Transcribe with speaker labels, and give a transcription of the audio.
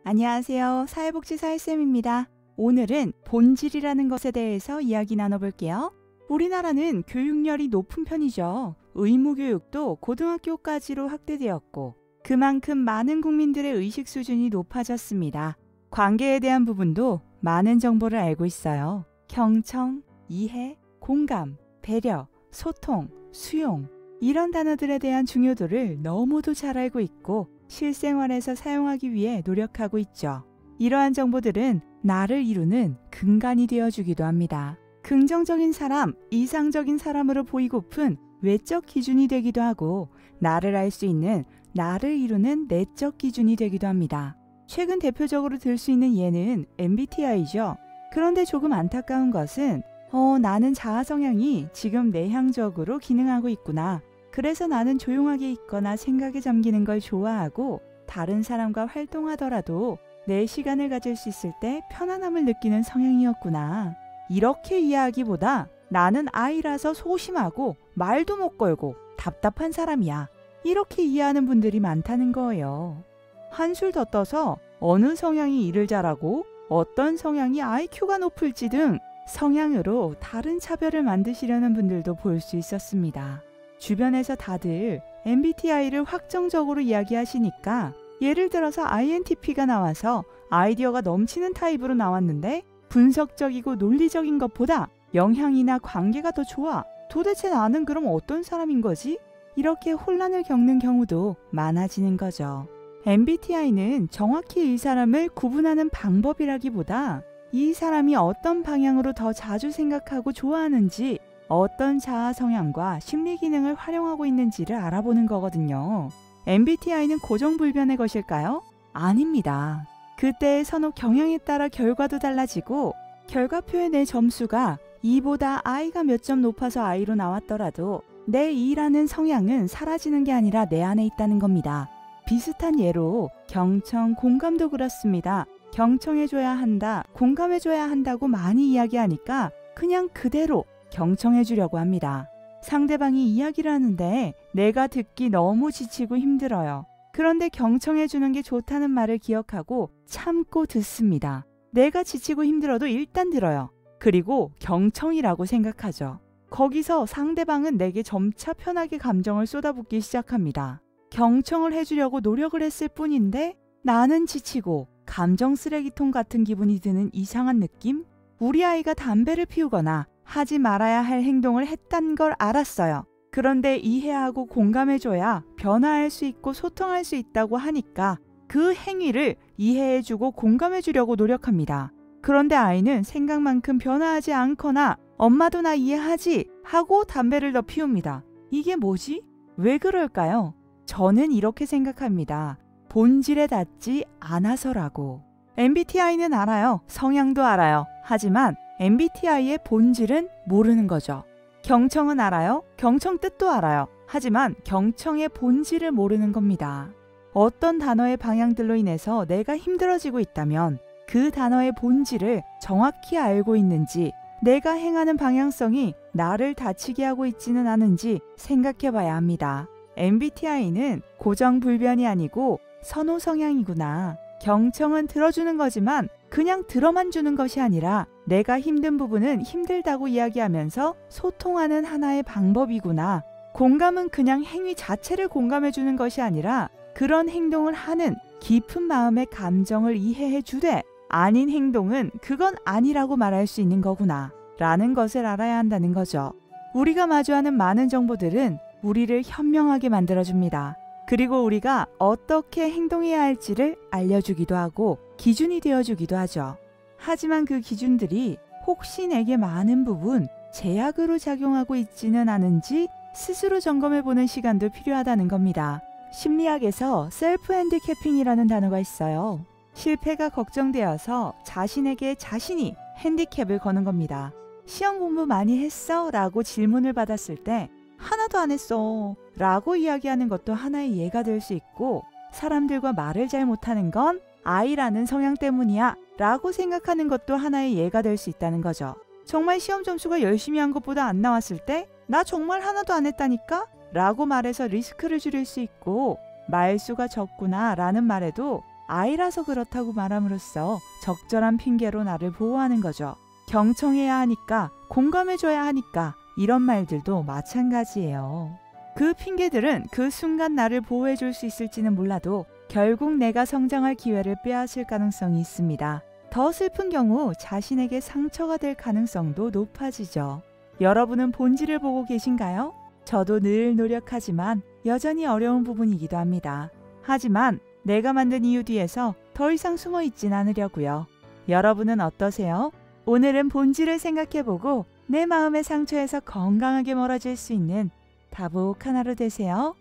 Speaker 1: 안녕하세요. 사회복지사회쌤입니다. 오늘은 본질이라는 것에 대해서 이야기 나눠볼게요. 우리나라는 교육열이 높은 편이죠. 의무교육도 고등학교까지로 확대되었고 그만큼 많은 국민들의 의식 수준이 높아졌습니다. 관계에 대한 부분도 많은 정보를 알고 있어요. 경청, 이해, 공감, 배려, 소통, 수용 이런 단어들에 대한 중요도를 너무도 잘 알고 있고 실생활에서 사용하기 위해 노력하고 있죠. 이러한 정보들은 나를 이루는 근간이 되어주기도 합니다. 긍정적인 사람, 이상적인 사람으로 보이고픈 외적 기준이 되기도 하고 나를 알 수 있는 나를 이루는 내적 기준이 되기도 합니다. 최근 대표적으로 들 수 있는 예는 MBTI죠. 그런데 조금 안타까운 것은 나는 자아 성향이 지금 내향적으로 기능하고 있구나. 그래서 나는 조용하게 있거나 생각에 잠기는 걸 좋아하고 다른 사람과 활동하더라도 내 시간을 가질 수 있을 때 편안함을 느끼는 성향이었구나. 이렇게 이해하기보다 나는 아이라서 소심하고 말도 못 걸고 답답한 사람이야. 이렇게 이해하는 분들이 많다는 거예요. 한술 더 떠서 어느 성향이 일을 잘하고 어떤 성향이 IQ가 높을지 등 성향으로 다른 차별을 만드시려는 분들도 볼 수 있었습니다. 주변에서 다들 MBTI를 확정적으로 이야기하시니까 예를 들어서 INTP가 나와서 아이디어가 넘치는 타입으로 나왔는데 분석적이고 논리적인 것보다 영향이나 관계가 더 좋아. 도대체 나는 그럼 어떤 사람인 거지? 이렇게 혼란을 겪는 경우도 많아지는 거죠. MBTI는 정확히 이 사람을 구분하는 방법이라기보다 이 사람이 어떤 방향으로 더 자주 생각하고 좋아하는지 어떤 자아 성향과 심리 기능을 활용하고 있는지를 알아보는 거거든요. MBTI는 고정불변의 것일까요? 아닙니다. 그때의 선호 경향에 따라 결과도 달라지고 결과표에 내 점수가 E보다 I가 몇 점 높아서 I로 나왔더라도 내 E라는 성향은 사라지는 게 아니라 내 안에 있다는 겁니다. 비슷한 예로 경청, 공감도 그렇습니다. 경청해줘야 한다, 공감해줘야 한다고 많이 이야기하니까 그냥 그대로 경청해 주려고 합니다. 상대방이 이야기를 하는데 내가 듣기 너무 지치고 힘들어요. 그런데 경청해 주는 게 좋다는 말을 기억하고 참고 듣습니다. 내가 지치고 힘들어도 일단 들어요. 그리고 경청이라고 생각하죠. 거기서 상대방은 내게 점차 편하게 감정을 쏟아붓기 시작합니다. 경청을 해주려고 노력을 했을 뿐인데 나는 지치고 감정 쓰레기통 같은 기분이 드는 이상한 느낌? 우리 아이가 담배를 피우거나 하지 말아야 할 행동을 했단 걸 알았어요. 그런데 이해하고 공감해줘야 변화할 수 있고 소통할 수 있다고 하니까 그 행위를 이해해주고 공감해주려고 노력합니다. 그런데 아이는 생각만큼 변화하지 않거나 엄마도 나 이해하지 하고 담배를 더 피웁니다. 이게 뭐지? 왜 그럴까요? 저는 이렇게 생각합니다. 본질에 닿지 않아서라고. MBTI는 알아요. 성향도 알아요. 하지만 MBTI의 본질은 모르는 거죠. 경청은 알아요. 경청 뜻도 알아요. 하지만 경청의 본질을 모르는 겁니다. 어떤 단어의 방향들로 인해서 내가 힘들어지고 있다면 그 단어의 본질을 정확히 알고 있는지 내가 행하는 방향성이 나를 다치게 하고 있지는 않은지 생각해 봐야 합니다. MBTI는 고정불변이 아니고 선호 성향이구나. 경청은 들어주는 거지만 그냥 들어만 주는 것이 아니라 내가 힘든 부분은 힘들다고 이야기하면서 소통하는 하나의 방법이구나. 공감은 그냥 행위 자체를 공감해 주는 것이 아니라 그런 행동을 하는 깊은 마음의 감정을 이해해 주되 아닌 행동은 그건 아니라고 말할 수 있는 거구나 라는 것을 알아야 한다는 거죠. 우리가 마주하는 많은 정보들은 우리를 현명하게 만들어줍니다. 그리고 우리가 어떻게 행동해야 할지를 알려주기도 하고 기준이 되어주기도 하죠. 하지만 그 기준들이 혹시 내게 많은 부분 제약으로 작용하고 있지는 않은지 스스로 점검해보는 시간도 필요하다는 겁니다. 심리학에서 셀프 핸디캐핑이라는 단어가 있어요. 실패가 걱정되어서 자신에게 자신이 핸디캡을 거는 겁니다. 시험 공부 많이 했어? 라고 질문을 받았을 때 하나도 안 했어 라고 이야기하는 것도 하나의 예가 될 수 있고 사람들과 말을 잘 못하는 건 아이라는 성향 때문이야 라고 생각하는 것도 하나의 예가 될 수 있다는 거죠. 정말 시험 점수가 열심히 한 것보다 안 나왔을 때 나 정말 하나도 안 했다니까? 라고 말해서 리스크를 줄일 수 있고 말수가 적구나 라는 말에도 아이라서 그렇다고 말함으로써 적절한 핑계로 나를 보호하는 거죠. 경청해야 하니까, 공감해줘야 하니까 이런 말들도 마찬가지예요. 그 핑계들은 그 순간 나를 보호해줄 수 있을지는 몰라도 결국 내가 성장할 기회를 빼앗을 가능성이 있습니다. 더 슬픈 경우 자신에게 상처가 될 가능성도 높아지죠. 여러분은 본질을 보고 계신가요? 저도 늘 노력하지만 여전히 어려운 부분이기도 합니다. 하지만 내가 만든 이유 뒤에서 더 이상 숨어 있진 않으려고요. 여러분은 어떠세요? 오늘은 본질을 생각해보고 내 마음의 상처에서 건강하게 멀어질 수 있는 다복한 하루 되세요.